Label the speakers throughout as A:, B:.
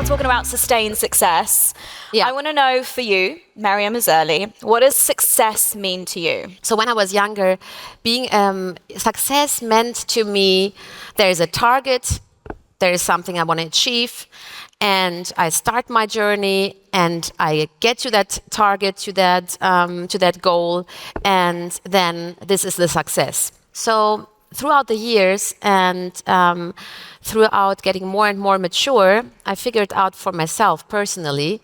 A: talking about sustained success.
B: Yeah.
A: I want to know for you, Meryem Uzerli, what does success mean to you?
B: So when I was younger, being success meant to me there is a target, there is something I want to achieve, and I start my journey and I get to that target, to that goal, and then this is the success. So throughout the years and throughout getting more and more mature, I figured out for myself personally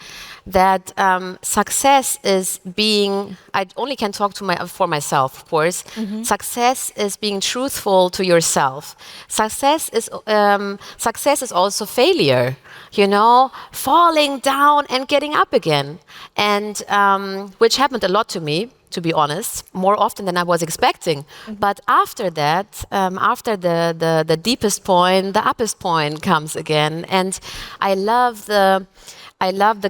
B: that success is being, I only can talk for myself, of course. Success is being truthful to yourself. Success is also failure, you know, falling down and getting up again, and which happened a lot to me, to be honest, more often than I was expecting. But after that, after the deepest point, the uppest point comes again. And I love the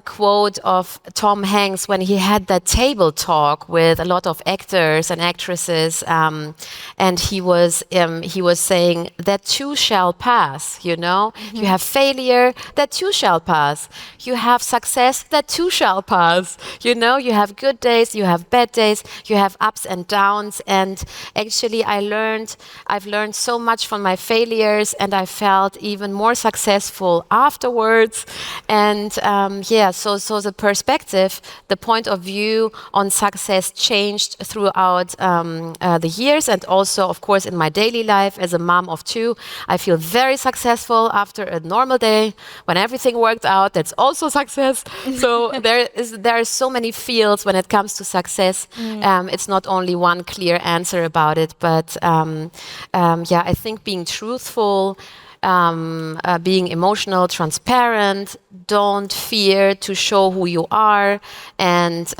B: quote of Tom Hanks when he had that table talk with a lot of actors and actresses, and he was saying that too shall pass. You know, you have failure, that too shall pass. You have success, that too shall pass. You know, you have good days, you have bad days, you have ups and downs. And actually, I've learned so much from my failures, and I felt even more successful afterwards. And so the perspective, the point of view on success changed throughout the years, and also, of course, in my daily life as a mom of two, I feel very successful after a normal day when everything worked out. That's also success. So there are so many fields when it comes to success. It's not only one clear answer about it, but I think being truthful, being emotional, transparent, don't fear to show who you are, and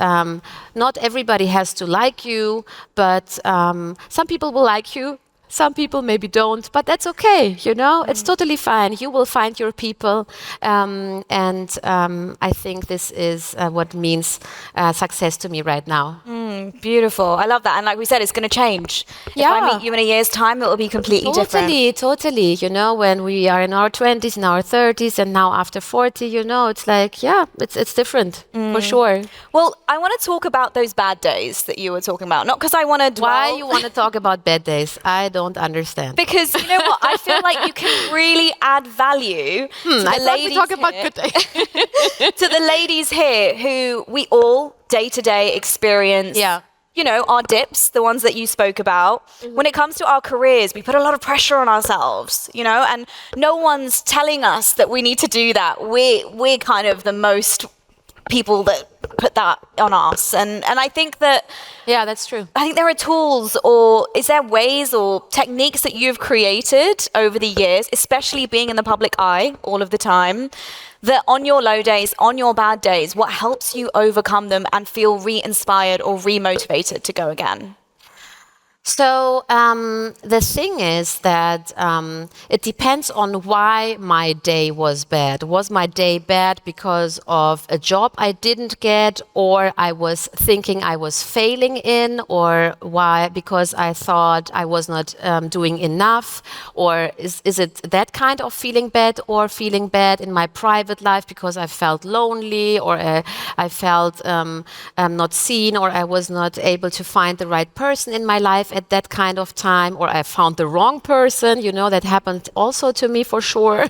B: not everybody has to like you, but some people will like you, some people maybe don't, but that's okay, you know, it's totally fine. You will find your people, and I think this is what means success to me right now.
A: Beautiful. I love that. And like we said, it's going to change.
B: Yeah.
A: If I meet you in a year's time, it will be completely different.
B: Totally. You know, when we are in our 20s, in our 30s, and now after 40, you know, it's like, yeah, it's different, for sure.
A: Well, I want to talk about those bad days that you were talking about. Not because I want to dwell.
B: Why you want to talk about bad days? I don't understand.
A: Because, you know what, I feel like you can really add value to the ladies
B: we talk about good days.
A: to the ladies here who we all day-to-day experience, you know, our dips, the ones that you spoke about. When it comes to our careers, we put a lot of pressure on ourselves, you know, and no one's telling us that we need to do that. We're kind of the most people that put that on us. And I think that...
B: Yeah, that's true.
A: I think there are tools, or is there ways or techniques that you've created over the years, especially being in the public eye all of the time, that on your low days, on your bad days, what helps you overcome them and feel re-inspired or re-motivated to go again?
B: So the thing is that it depends on why my day was bad. Was my day bad because of a job I didn't get, or I was thinking I was failing in, or why? Because I thought I was not doing enough, or is it that kind of feeling bad, or feeling bad in my private life because I felt lonely, or I felt not seen, or I was not able to find the right person in my life at that kind of time, or I found the wrong person, you know, that happened also to me for sure.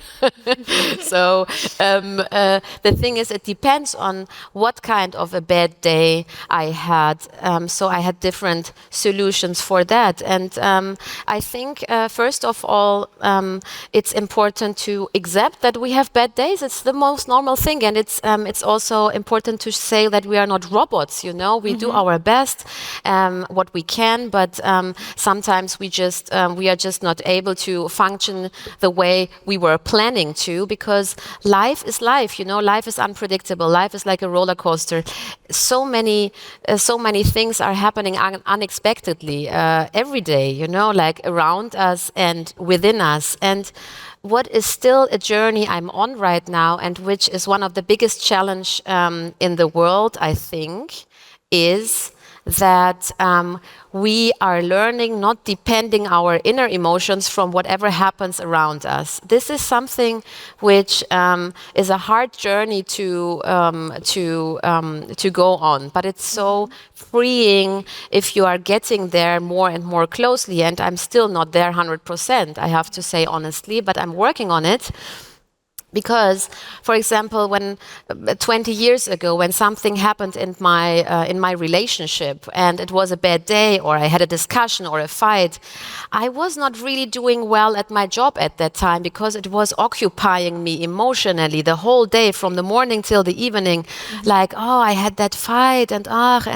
B: So the thing is, it depends on what kind of a bad day I had. So I had different solutions for that. And I think, first of all, it's important to accept that we have bad days. It's the most normal thing. And it's also important to say that we are not robots, you know. We do our best, what we can, but sometimes we are just not able to function the way we were planning to, because life is life, you know. Life is unpredictable. Life is like a roller coaster. So many things are happening unexpectedly every day, you know, like around us and within us. And what is still a journey I'm on right now, and which is one of the biggest challenge in the world, I think, is that we are learning not depending our inner emotions from whatever happens around us. This is something which is a hard journey to go on, but it's so freeing if you are getting there more and more closely. And I'm still not there 100%, I have to say honestly, but I'm working on it. Because, for example, when 20 years ago, when something happened in my relationship and it was a bad day, or I had a discussion or a fight, I was not really doing well at my job at that time because it was occupying me emotionally the whole day, from the morning till the evening. Like, oh, I had that fight, and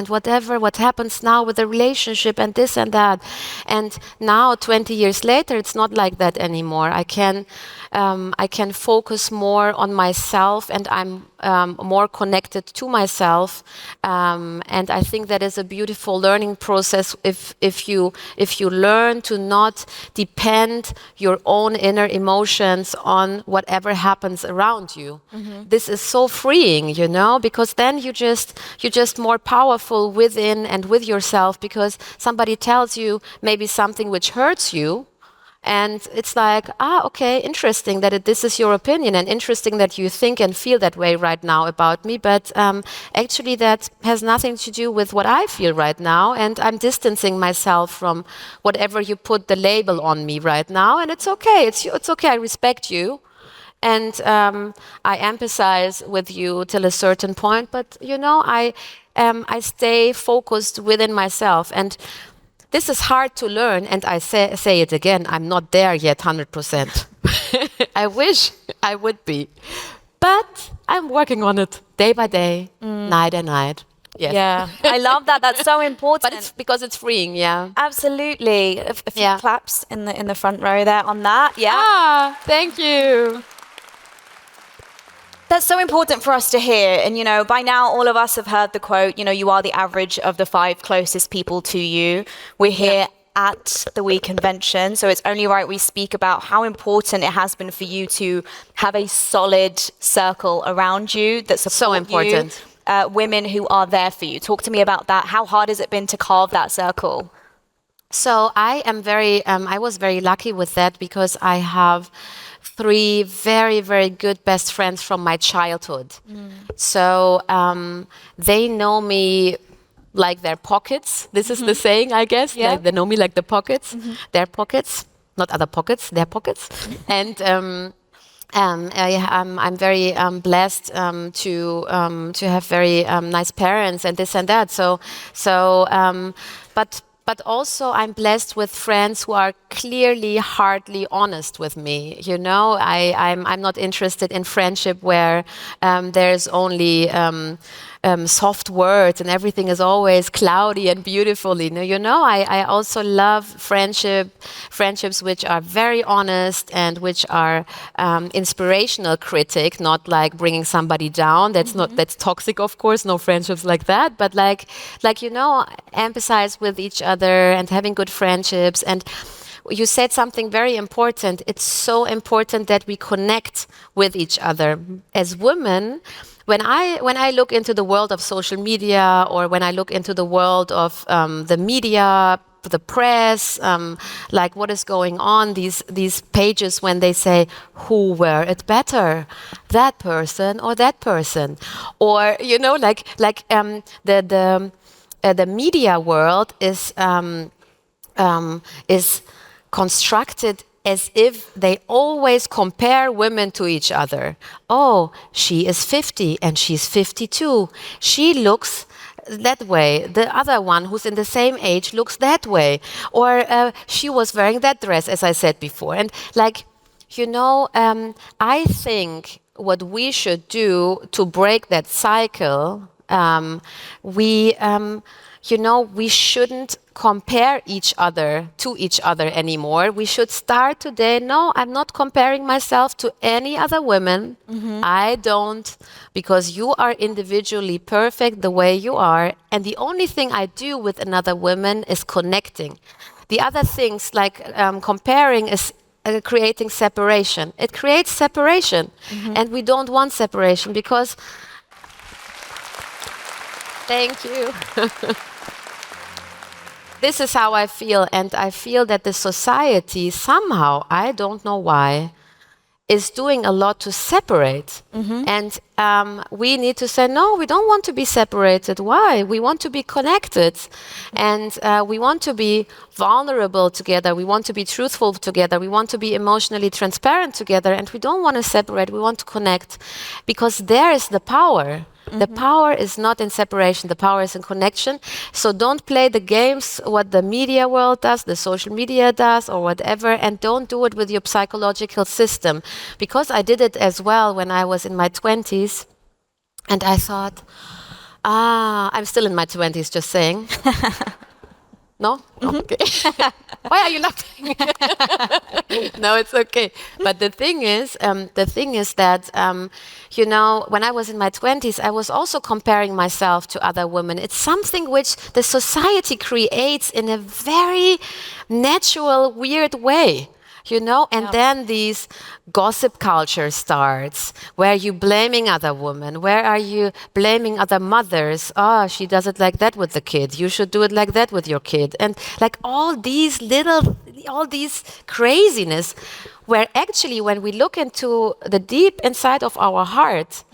B: whatever, what happens now with the relationship, and this and that. And now, 20 years later, it's not like that anymore. I can focus more on myself, and I'm more connected to myself. And I think that is a beautiful learning process if you learn to not depend your own inner emotions on whatever happens around you. This is so freeing, because then you're just more powerful within and with yourself, because somebody tells you maybe something which hurts you. And it's like, okay, interesting that this is your opinion, and interesting that you think and feel that way right now about me. But actually, that has nothing to do with what I feel right now. And I'm distancing myself from whatever you put the label on me right now. And it's okay. It's okay. I respect you. And I empathize with you till a certain point. But, I stay focused within myself. And this is hard to learn, and I say it again, I'm not there yet 100%. I wish I would be. But I'm working on it day by day, night and night. Yes.
A: Yeah, I love that. That's so important.
B: But it's because it's freeing, yeah.
A: Absolutely. A few claps in the front row there on that.
B: Yeah. Thank you.
A: That's so important for us to hear. And, by now, all of us have heard the quote, you are the average of the 5 closest people to you. We're here at the We Convention, so it's only right we speak about how important it has been for you to have a solid circle around you that support
B: so important.
A: You, women who are there for you. Talk to me about that. How hard has it been to carve that circle?
B: So I was very lucky with that, because I have 3 very, very good best friends from my childhood. So they know me like their pockets. This is the saying, I guess.
A: Yeah.
B: Like, they know me like the pockets, their pockets, not other pockets, their pockets. And I'm very blessed to have very nice parents and this and that. But also I'm blessed with friends who are clearly, hardly honest with me. I'm not interested in friendship where there's only soft words and everything is always cloudy and beautiful. I also love friendships which are very honest and which are inspirational critic, not like bringing somebody down. That's toxic, of course. No friendships like that. But empathize with each other and having good friendships. And you said something very important. It's so important that we connect with each other as women. When I look into the world of social media, or when I look into the world of the media, the press, like what is going on, these pages when they say, who wear it better, that person or that person, or the media world is constructed as if they always compare women to each other. Oh, she is 50 and she's 52. She looks that way. The other one who's in the same age looks that way. Or she was wearing that dress, as I said before. And I think what we should do to break that cycle, we shouldn't compare each other to each other anymore. We should start today. No, I'm not comparing myself to any other women. I don't, because you are individually perfect the way you are. And the only thing I do with another woman is connecting. The other things like comparing is creating separation. It creates separation. And we don't want separation because... Thank you. This is how I feel, and I feel that the society somehow, I don't know why, is doing a lot to separate. And we need to say, no, we don't want to be separated. Why? We want to be connected. And we want to be vulnerable together. We want to be truthful together. We want to be emotionally transparent together. And we don't want to separate. We want to connect. Because there is the power. The power is not in separation, the power is in connection. So don't play the games, what the media world does, the social media does, or whatever, and don't do it with your psychological system. Because I did it as well when I was in my 20s, and I thought, I'm still in my 20s, just saying. No? Okay. Why are you laughing? No, it's okay. But the thing is that, you know, when I was in my 20s, I was also comparing myself to other women. It's something which the society creates in a very natural, weird way. You know, and then these gossip culture starts, where you blaming other women, where are you blaming other mothers? Oh, she does it like that with the kid. You should do it like that with your kid. And like all these craziness, where actually when we look into the deep inside of our heart,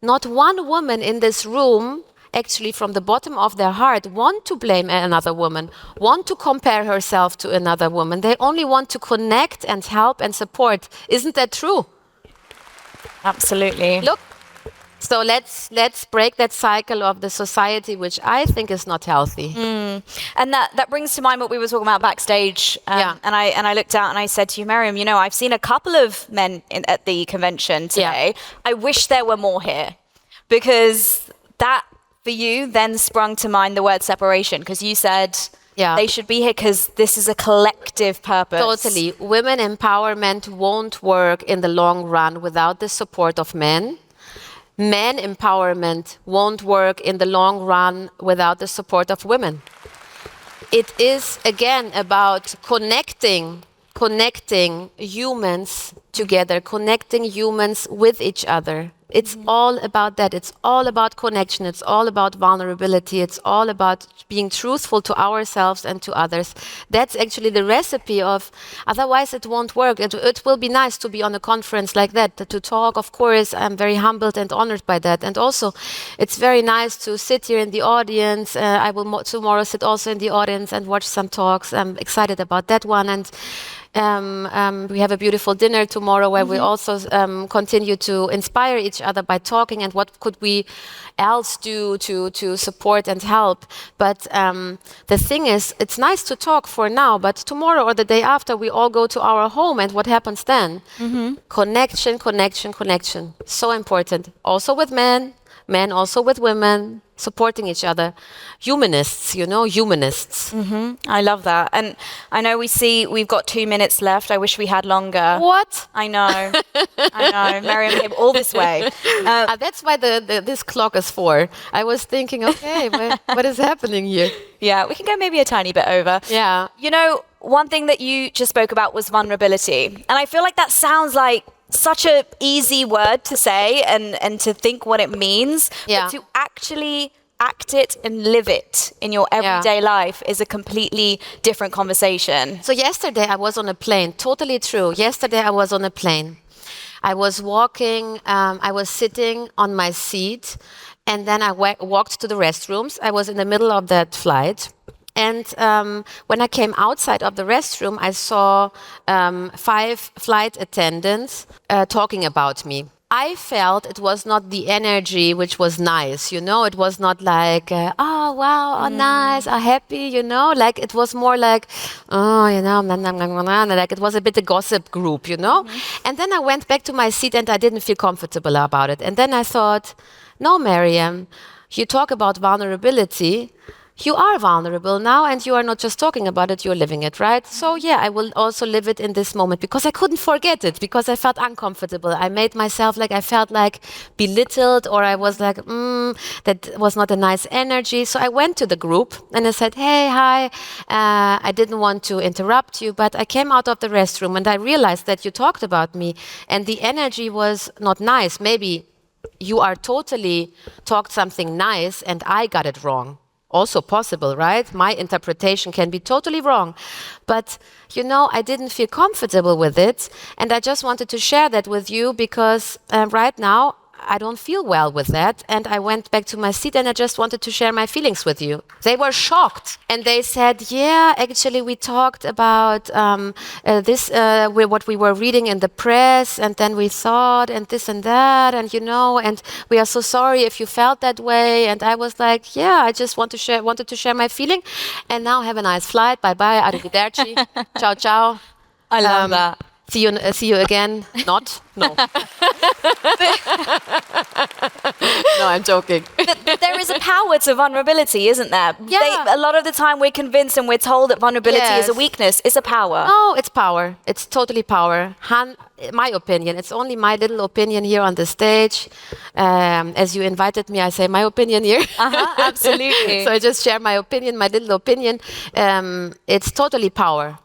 B: not one woman in this room actually from the bottom of their heart want to blame another woman, want to compare herself to another woman. They only want to connect and help and support. Isn't that true?
A: Absolutely.
B: Look, so let's break that cycle of the society, which I think is not healthy.
A: And that brings to mind what we were talking about backstage. And I looked out and I said to you, Meryem, you know, I've seen a couple of men at the convention today. I wish there were more here, because that for you then sprung to mind the word separation, because you said they should be here because this is a collective purpose.
B: Totally. Women empowerment won't work in the long run without the support of men. Men empowerment won't work in the long run without the support of women. It is, again, about connecting humans together, connecting humans with each other. It's all about that. It's all about connection. It's all about vulnerability. It's all about being truthful to ourselves and to others. That's actually the recipe of, otherwise it won't work. It will be nice to be on a conference like that, to talk. Of course, I'm very humbled and honored by that. And also, it's very nice to sit here in the audience. I will tomorrow sit also in the audience and watch some talks. I'm excited about that one. And we have a beautiful dinner tomorrow where we also continue to inspire each other by talking, and what could we else do to support and help. But the thing is, it's nice to talk for now, but tomorrow or the day after we all go to our home, and what happens then? Connection, connection, connection. So important. Also with men also with women, supporting each other. Humanists, you know, humanists.
A: I love that. And I know we've got 2 minutes left. I wish we had longer.
B: What?
A: I know. Meryem came all this way.
B: That's why this clock is 4. I was thinking, okay, what is happening here?
A: Yeah, we can go maybe a tiny bit over.
B: Yeah.
A: You know, one thing that you just spoke about was vulnerability. And I feel like that sounds like such an easy word to say and to think what it means, but to actually act it and live it in your everyday life is a completely different conversation.
B: So yesterday I was on a plane, totally true. Yesterday I was on a plane. I was walking, I was sitting on my seat, and then I walked to the restrooms. I was in the middle of that flight. And when I came outside of the restroom, I saw 5 flight attendants talking about me. I felt it was not the energy which was nice, you know. It was not like, oh, wow, oh, nice, oh, happy, you know. Like, it was more like, oh, you know, like it was a bit a gossip group, you know. And then I went back to my seat and I didn't feel comfortable about it. And then I thought, no, Meryem, you talk about vulnerability. You are vulnerable now, and you are not just talking about it, you're living it, right? So yeah, I will also live it in this moment, because I couldn't forget it, because I felt uncomfortable. I made myself like, I felt like belittled, or I was like, that was not a nice energy. So I went to the group and I said, hey, hi, I didn't want to interrupt you, but I came out of the restroom and I realized that you talked about me and the energy was not nice. Maybe you are totally talked something nice and I got it wrong. also possible, right? My interpretation can be totally wrong. But, you know, I didn't feel comfortable with it. And I just wanted to share that with you because right now, I don't feel well with that. And I went back to my seat and I just wanted to share my feelings with you. They were shocked. And they said, yeah, actually, we talked about what we were reading in the press. And then we thought and this and that. And, you know, and we are so sorry if you felt that way. And I was like, yeah, I just wanted to share my feeling. And now have a nice flight. Bye-bye. Arrivederci. Ciao, ciao.
A: I love that.
B: See you again. Not? No. No, I'm joking.
A: But there is a power to vulnerability, isn't there?
B: Yeah.
A: A lot of the time we're convinced and we're told that vulnerability is a weakness. It's a power.
B: No, it's power. It's totally power. My opinion. It's only my little opinion here on the stage. As you invited me, I say my opinion here.
A: Absolutely.
B: So I just share my opinion, my little opinion. It's totally power.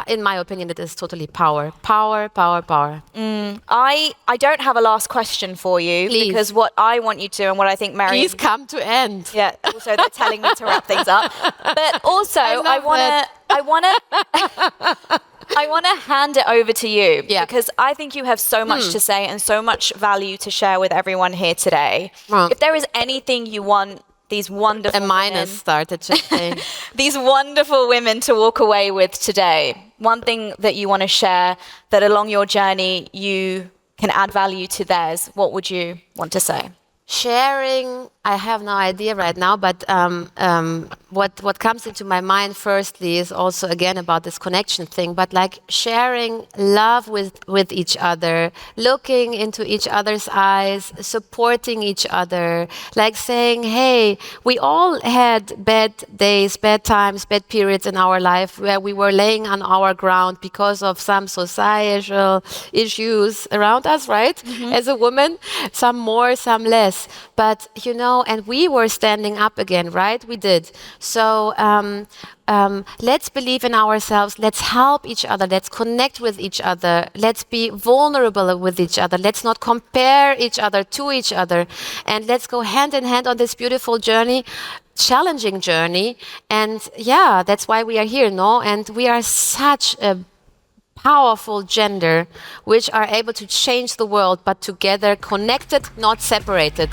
B: In my opinion, it is totally power. Power, power, power.
A: I don't have a last question for you.
B: Please.
A: Because what I want you to and what I think Meryem...
B: Please come to end.
A: Yeah, also they're telling me to wrap things up. But also, I want to hand it over to you because I think you have so much to say and so much value to share with everyone here today. If there is anything you want these wonderful these wonderful women to walk away with today, one thing that you want to share that along your journey you can add value to theirs, what would you want to say?
B: Sharing, I have no idea right now, but what comes into my mind firstly is also again about this connection thing, but like sharing love with each other, looking into each other's eyes, supporting each other, like saying, hey, we all had bad days, bad times, bad periods in our life where we were laying on our ground because of some societal issues around us, right? As a woman, some more, some less. But, you know, and we were standing up again, right? We did. So let's believe in ourselves. Let's help each other. Let's connect with each other. Let's be vulnerable with each other. Let's not compare each other to each other. And let's go hand in hand on this beautiful journey, challenging journey. And yeah, that's why we are here, no? And we are such a powerful gender which are able to change the world, but together, connected, not separated.